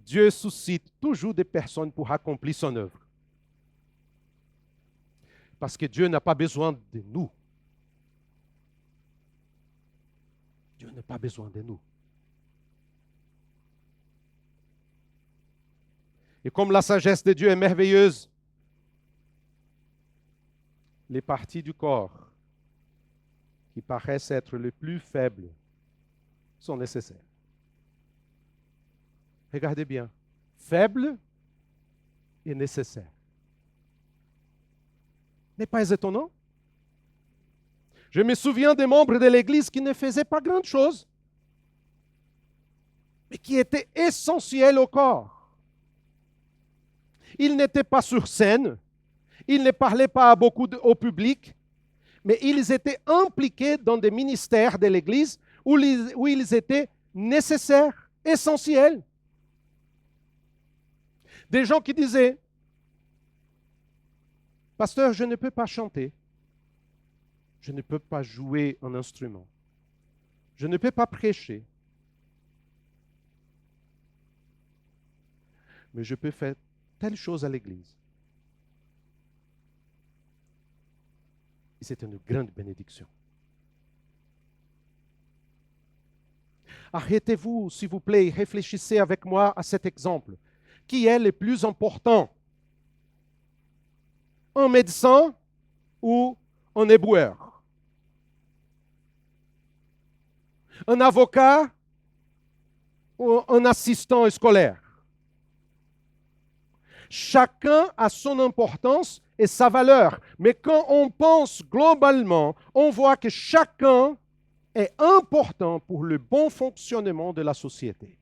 [SPEAKER 4] Dieu suscite toujours des personnes pour accomplir son œuvre. Parce que Dieu n'a pas besoin de nous. Dieu n'a pas besoin de nous. Et comme la sagesse de Dieu est merveilleuse, les parties du corps qui paraissent être les plus faibles sont nécessaires. Regardez bien, faible et nécessaire. N'est pas étonnant? Je me souviens des membres de l'Église qui ne faisaient pas grand-chose, mais qui étaient essentiels au corps. Ils n'étaient pas sur scène, ils ne parlaient pas au public, mais ils étaient impliqués dans des ministères de l'Église où ils étaient nécessaires, essentiels. Des gens qui disaient, « Pasteur, je ne peux pas chanter, je ne peux pas jouer un instrument, je ne peux pas prêcher, mais je peux faire telle chose à l'Église. » Et c'est une grande bénédiction. Arrêtez-vous, s'il vous plaît, et réfléchissez avec moi à cet exemple. Qui est le plus important? Un médecin ou un éboueur? Un avocat ou un assistant scolaire? Chacun a son importance et sa valeur. Mais quand on pense globalement, on voit que chacun est important pour le bon fonctionnement de la société.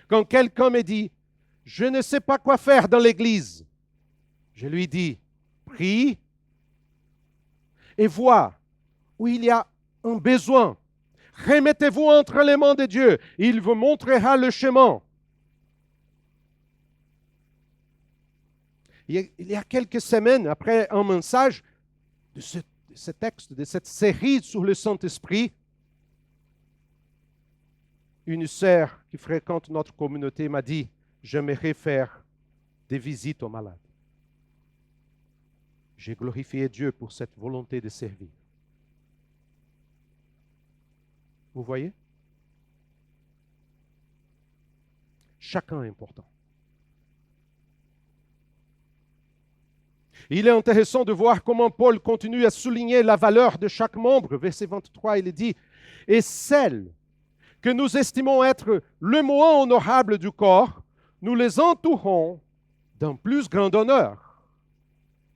[SPEAKER 4] Quand quelqu'un me dit, je ne sais pas quoi faire dans l'église, je lui dis, prie et vois où il y a un besoin. Remettez-vous entre les mains de Dieu, il vous montrera le chemin. Il y a quelques semaines, après un message de ce texte, de cette série sur le Saint-Esprit, une sœur qui fréquente notre communauté m'a dit, j'aimerais faire des visites aux malades. J'ai glorifié Dieu pour cette volonté de servir. Vous voyez? Chacun est important. Il est intéressant de voir comment Paul continue à souligner la valeur de chaque membre. Verset 23, il dit, « Et celles que nous estimons être le moins honorable du corps, nous les entourons d'un plus grand honneur. »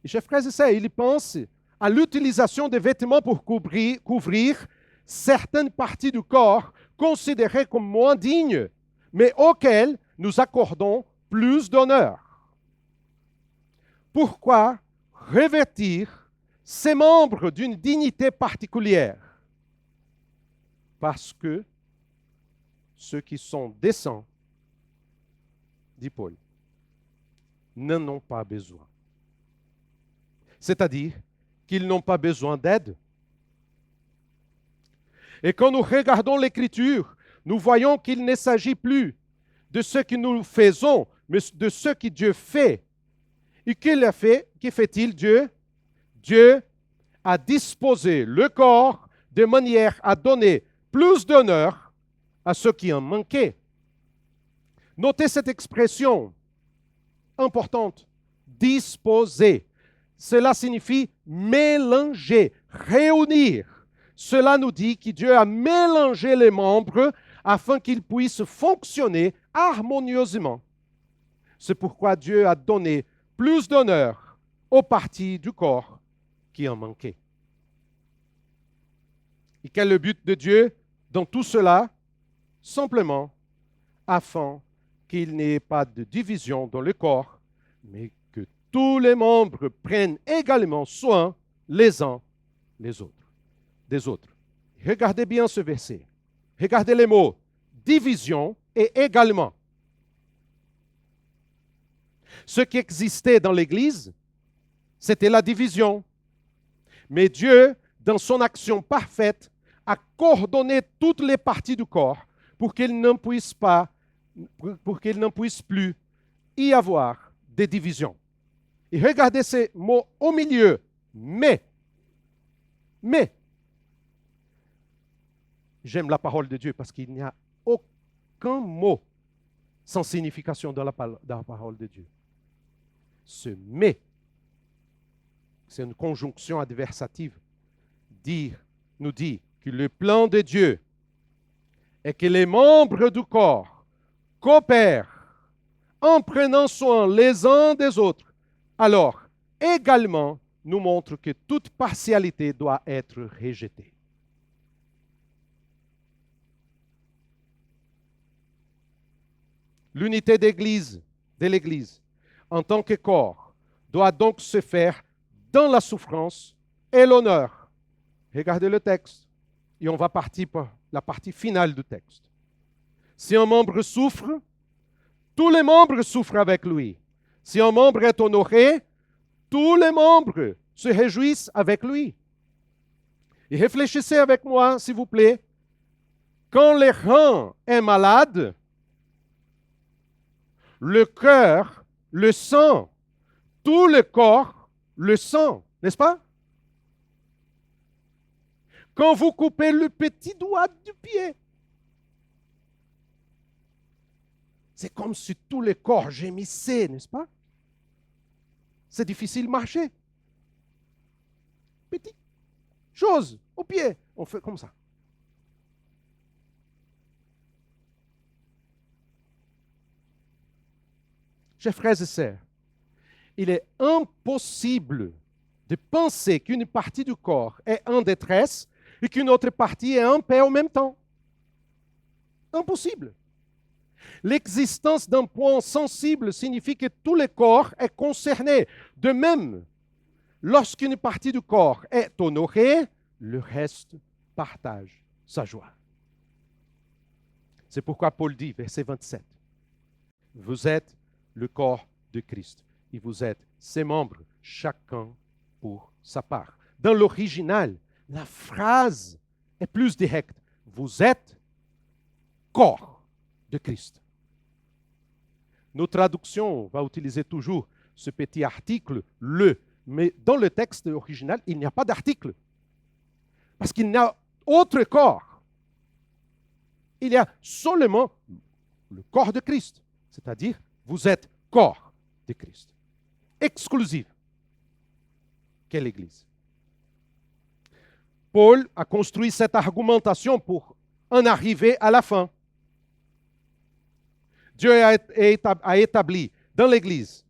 [SPEAKER 4] Et chers frères et sœurs, il pense à l'utilisation des vêtements pour couvrir certaines parties du corps considérées comme moins dignes, mais auxquelles nous accordons plus d'honneur. Pourquoi revêtir ces membres d'une dignité particulière? Parce que ceux qui sont décents, dit Paul, n'en ont pas besoin. C'est-à-dire qu'ils n'ont pas besoin d'aide. Et quand nous regardons l'Écriture, nous voyons qu'il ne s'agit plus de ce que nous faisons, mais de ce que Dieu fait. Et qu'il a fait, que fait-il Dieu? Dieu a disposé le corps de manière à donner plus d'honneur à ceux qui en manquaient. Notez cette expression importante, disposer. Cela signifie mélanger, réunir. Cela nous dit que Dieu a mélangé les membres afin qu'ils puissent fonctionner harmonieusement. C'est pourquoi Dieu a donné plus d'honneur aux parties du corps qui en manquaient. Et quel est le but de Dieu dans tout cela? Simplement afin qu'il n'y ait pas de division dans le corps, mais que tous les membres prennent également soin les uns des autres. Regardez bien ce verset. Regardez les mots division et également. Ce qui existait dans l'Église, c'était la division. Mais Dieu, dans son action parfaite, a coordonné toutes les parties du corps pour qu'il n'en puisse plus y avoir des divisions. Et regardez ces mots au milieu. Mais. J'aime la parole de Dieu parce qu'il n'y a aucun mot sans signification dans la parole de Dieu. Ce mais, c'est une conjonction adversative, nous dit que le plan de Dieu est que les membres du corps coopèrent en prenant soin les uns des autres. Alors, également, nous montre que toute partialité doit être rejetée. L'unité de l'Église, en tant que corps, doit donc se faire dans la souffrance et l'honneur. Regardez le texte. Et on va partir pour la partie finale du texte. Si un membre souffre, tous les membres souffrent avec lui. Si un membre est honoré, tous les membres se réjouissent avec lui. Et réfléchissez avec moi, s'il vous plaît. Quand le rein est malade, le cœur le sent, tout le corps le sent, n'est-ce pas? Quand vous coupez le petit doigt du pied, c'est comme si tout le corps gémissait, n'est-ce pas? C'est difficile de marcher. Petite chose au pied, on fait comme ça. Chers frères et sœurs, il est impossible de penser qu'une partie du corps est en détresse et qu'une autre partie est en paix en même temps. Impossible. L'existence d'un point sensible signifie que tout le corps est concerné. De même, lorsqu'une partie du corps est honorée, le reste partage sa joie. C'est pourquoi Paul dit, verset 27, « Vous êtes le corps de Christ, et vous êtes ses membres, chacun pour sa part. » Dans l'original, la phrase est plus directe. Vous êtes corps de Christ. Nos traductions vont utiliser toujours ce petit article, le. Mais dans le texte original, il n'y a pas d'article. Parce qu'il n'y a autre corps. Il y a seulement le corps de Christ. C'est-à-dire, vous êtes corps de Christ. Exclusif. Quelle Église? Paul a construit cette argumentation pour en arriver à la fin. Dieu a établi dans l'Église,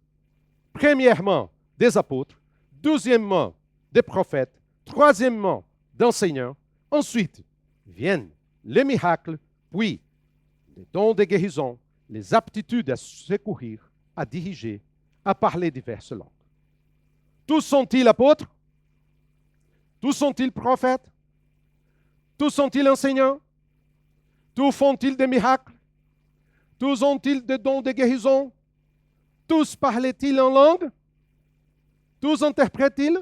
[SPEAKER 4] premièrement, des apôtres, deuxièmement, des prophètes, troisièmement, d'enseignants. Ensuite, viennent les miracles, puis les dons de guérison, les aptitudes à secourir, à diriger, à parler diverses langues. Tous sont-ils apôtres? Tous sont-ils prophètes? Tous sont-ils enseignants? Tous font-ils des miracles? Tous ont-ils des dons de guérison? Tous parlaient-ils en langue? Tous interprètent-ils?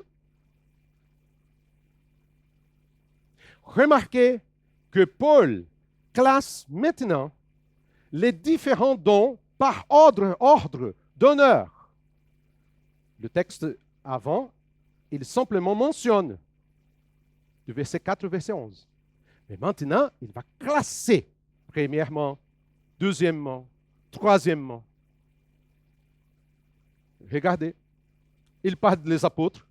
[SPEAKER 4] Remarquez que Paul classe maintenant les différents dons par ordre d'honneur. Le texte avant, il simplement mentionne du verset 4 au verset 11. Mais maintenant, il va classer premièrement, deuxièmement, troisièmement. Regardez, il parle des apôtres,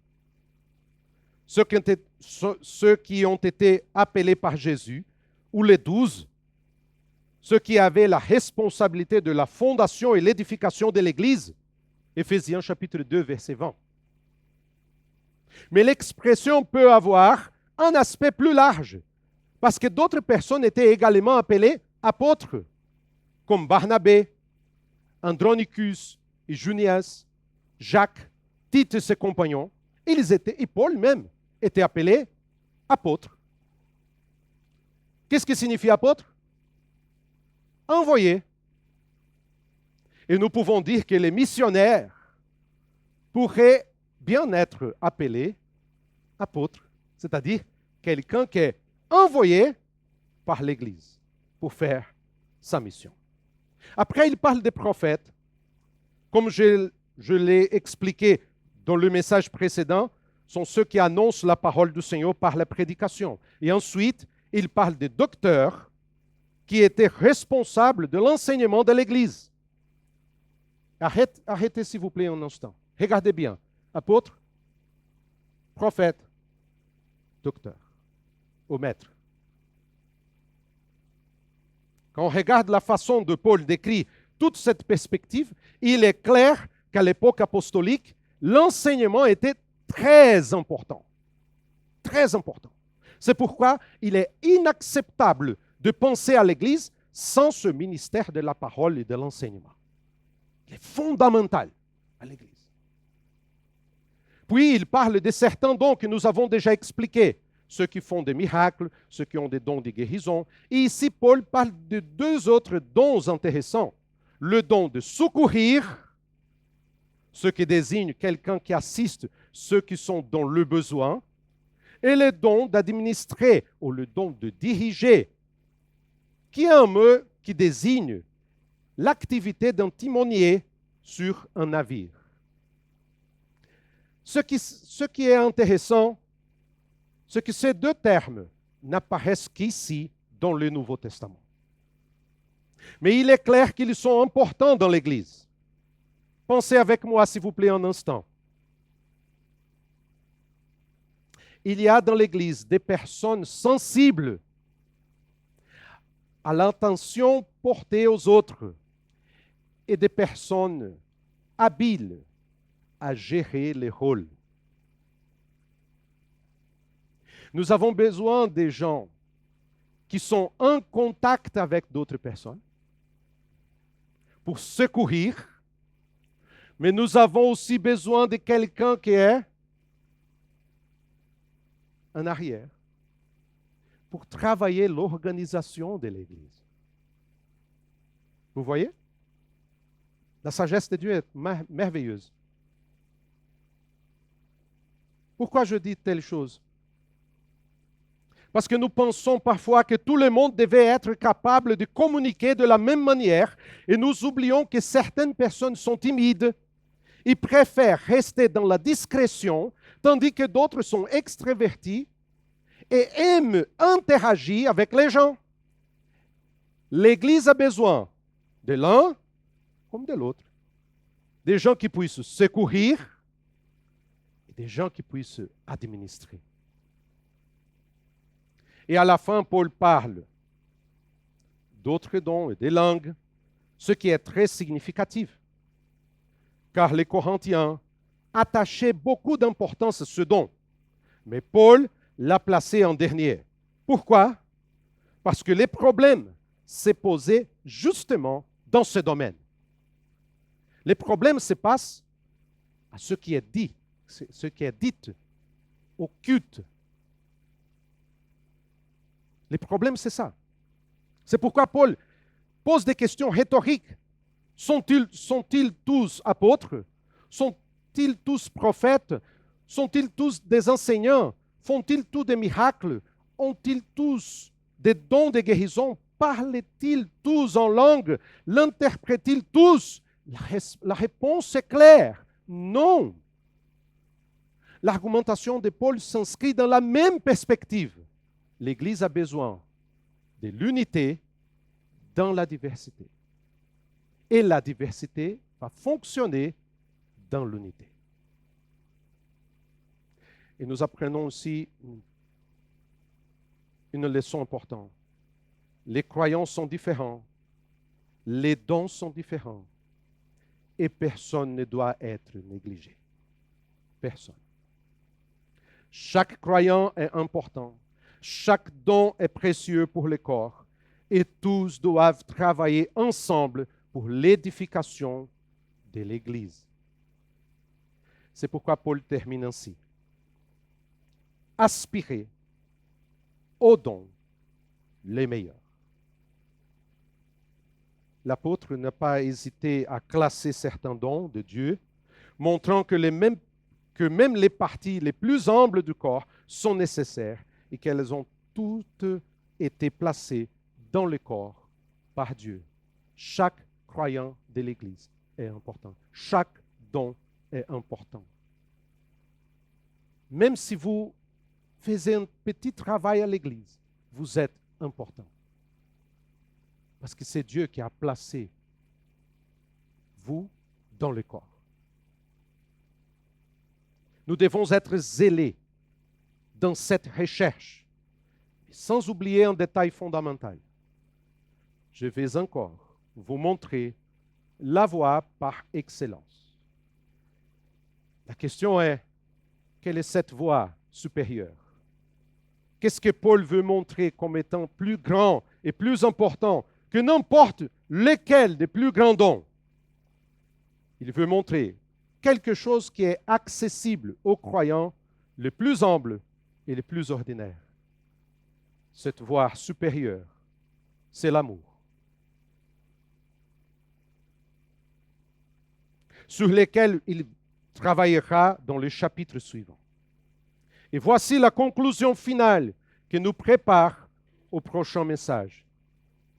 [SPEAKER 4] ceux qui ont été appelés par Jésus, ou les 12, ceux qui avaient la responsabilité de la fondation et l'édification de l'Église. Éphésiens chapitre 2, verset 20. Mais l'expression peut avoir un aspect plus large, parce que d'autres personnes étaient également appelées apôtres, comme Barnabé, Andronicus et Junias, Jacques, Tite et ses compagnons. Et Paul même, était appelé apôtre. Qu'est-ce que signifie apôtre? Envoyé. Et nous pouvons dire que les missionnaires pourraient bien être appelés apôtres, c'est-à-dire quelqu'un qui est envoyé par l'Église pour faire sa mission. Après, il parle des prophètes. Comme je l'ai expliqué dans le message précédent, sont ceux qui annoncent la parole du Seigneur par la prédication. Et ensuite, il parle des docteurs qui étaient responsables de l'enseignement de l'Église. Arrêtez s'il vous plaît un instant. Regardez bien. Apôtre, prophète, docteur, au maître. Quand on regarde la façon dont Paul décrit toute cette perspective, il est clair qu'à l'époque apostolique, l'enseignement était très important. Très important. C'est pourquoi il est inacceptable de penser à l'Église sans ce ministère de la parole et de l'enseignement. Il est fondamental à l'Église. Puis, il parle de certains dons que nous avons déjà expliqués. Ceux qui font des miracles, ceux qui ont des dons de guérison. Et ici, Paul parle de deux autres dons intéressants. Le don de secourir, ce qui désigne quelqu'un qui assiste ceux qui sont dans le besoin, et le don d'administrer, ou le don de diriger, qui est un mot qui désigne l'activité d'un timonier sur un navire. Ce qui est intéressant, c'est que ces deux termes n'apparaissent qu'ici dans le Nouveau Testament. Mais il est clair qu'ils sont importants dans l'Église. Pensez avec moi, s'il vous plaît, un instant. Il y a dans l'Église des personnes sensibles à l'attention portée aux autres et des personnes habiles à gérer les rôles. Nous avons besoin des gens qui sont en contact avec d'autres personnes pour secourir, mais nous avons aussi besoin de quelqu'un qui est en arrière pour travailler l'organisation de l'Église. Vous voyez? La sagesse de Dieu est merveilleuse. Pourquoi je dis telle chose? Parce que nous pensons parfois que tout le monde devait être capable de communiquer de la même manière et nous oublions que certaines personnes sont timides et préfèrent rester dans la discrétion, tandis que d'autres sont extravertis et aiment interagir avec les gens. L'Église a besoin de l'un comme de l'autre. Des gens qui puissent secourir et des gens qui puissent administrer. Et à la fin, Paul parle d'autres dons et des langues, ce qui est très significatif. Car les Corinthiens attachaient beaucoup d'importance à ce don. Mais Paul l'a placé en dernier. Pourquoi? Parce que les problèmes s'est posé justement dans ce domaine. Les problèmes se passent à ce qui est dit, ce qui est dit au culte. Les problèmes, c'est ça. C'est pourquoi Paul pose des questions rhétoriques. Sont-ils tous apôtres? Sont-ils tous prophètes? Sont-ils tous des enseignants? Font-ils tous des miracles? Ont-ils tous des dons de guérison? Parlent-ils tous en langue? L'interprètent-ils tous? La réponse est claire. Non. L'argumentation de Paul s'inscrit dans la même perspective. L'Église a besoin de l'unité dans la diversité. Et la diversité va fonctionner dans l'unité. Et nous apprenons aussi une leçon importante. Les croyants sont différents, les dons sont différents, et personne ne doit être négligé. Personne. Chaque croyant est important, chaque don est précieux pour le corps, et tous doivent travailler ensemble pour l'édification de l'Église. C'est pourquoi Paul termine ainsi. Aspirez aux dons les meilleurs. L'apôtre n'a pas hésité à classer certains dons de Dieu, montrant que même les parties les plus humbles du corps sont nécessaires et qu'elles ont toutes été placées dans le corps par Dieu. Chaque croyant de l'Église est important. Chaque don est important. Même si vous faites un petit travail à l'Église, vous êtes important. Parce que c'est Dieu qui a placé vous dans le corps. Nous devons être zélés dans cette recherche, sans oublier un détail fondamental. Je vais encore vous montrer la voie par excellence. La question est, quelle est cette voie supérieure? Qu'est-ce que Paul veut montrer comme étant plus grand et plus important que n'importe lequel des plus grands dons? Il veut montrer quelque chose qui est accessible aux croyants les plus humbles et les plus ordinaires. Cette voie supérieure, c'est l'amour. Sur lesquels il travaillera dans le chapitre suivant. Et voici la conclusion finale que nous prépare au prochain message.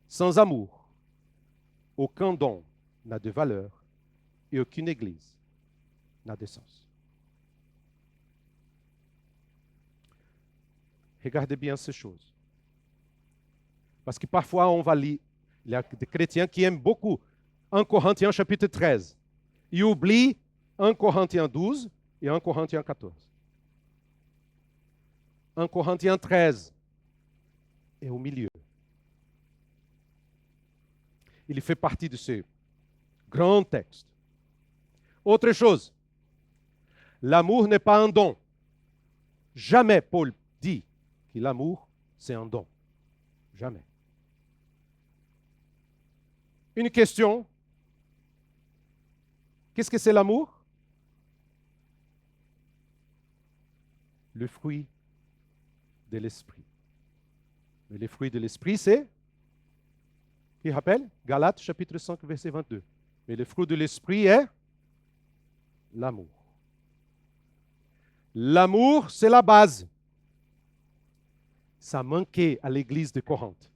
[SPEAKER 4] Sans amour, aucun don n'a de valeur et aucune église n'a de sens. Regardez bien ces choses. Parce que parfois on va lire, il y a des chrétiens qui aiment beaucoup 1 Corinthiens chapitre 13 et oublient 1 Corinthiens 12 et 1 Corinthiens 14. 1 Corinthiens 13 est au milieu. Il fait partie de ce grand texte. Autre chose, l'amour n'est pas un don. Jamais Paul dit que l'amour, c'est un don. Jamais. Une question. Qu'est-ce que c'est l'amour? Le fruit de l'esprit. Mais le fruit de l'esprit, c'est, qui rappelle? Galates chapitre 5, verset 22. Mais le fruit de l'esprit est l'amour. L'amour, c'est la base. Ça manquait à l'église de Corinthe.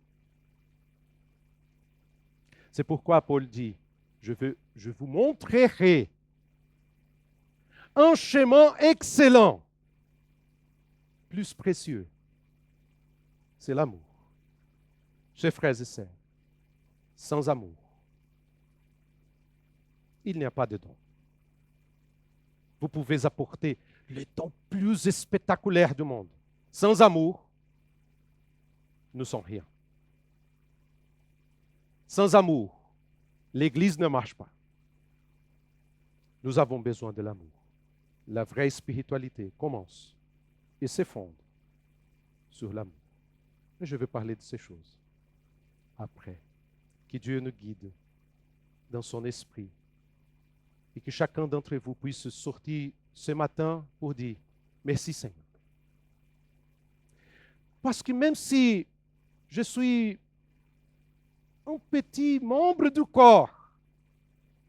[SPEAKER 4] C'est pourquoi Paul dit, je vous montrerai un chemin excellent, plus précieux. C'est l'amour. Chers frères et sœurs, sans amour, il n'y a pas de don. Vous pouvez apporter les dons plus spectaculaires du monde. Sans amour, nous ne sommes rien. Sans amour, l'Église ne marche pas. Nous avons besoin de l'amour. La vraie spiritualité commence et s'effondre sur l'amour. Et je vais parler de ces choses après. Que Dieu nous guide dans son esprit et que chacun d'entre vous puisse sortir ce matin pour dire merci Seigneur. Parce que même si je suis un petit membre du corps,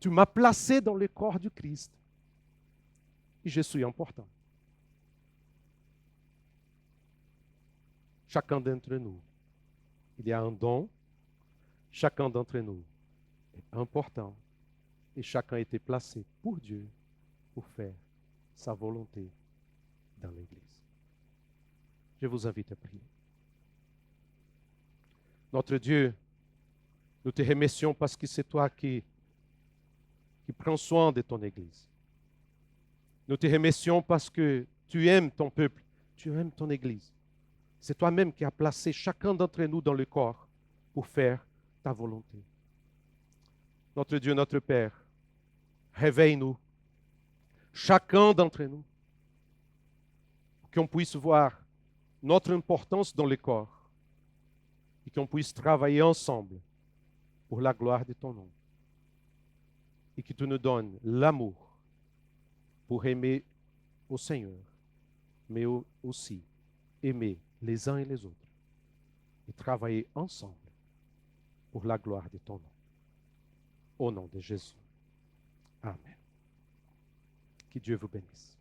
[SPEAKER 4] tu m'as placé dans le corps du Christ et je suis important. Chacun d'entre nous, il y a un don, chacun d'entre nous est important et chacun a été placé pour Dieu pour faire sa volonté dans l'Église. Je vous invite à prier. Notre Dieu, nous te remercions parce que c'est toi qui prends soin de ton Église. Nous te remercions parce que tu aimes ton peuple, tu aimes ton Église. C'est toi-même qui as placé chacun d'entre nous dans le corps pour faire ta volonté. Notre Dieu, notre Père, réveille-nous, chacun d'entre nous, pour qu'on puisse voir notre importance dans le corps et qu'on puisse travailler ensemble pour la gloire de ton nom. Et que tu nous donnes l'amour pour aimer au Seigneur, mais aussi aimer les uns et les autres et travailler ensemble pour la gloire de ton nom. Au nom de Jésus. Amen. Que Dieu vous bénisse.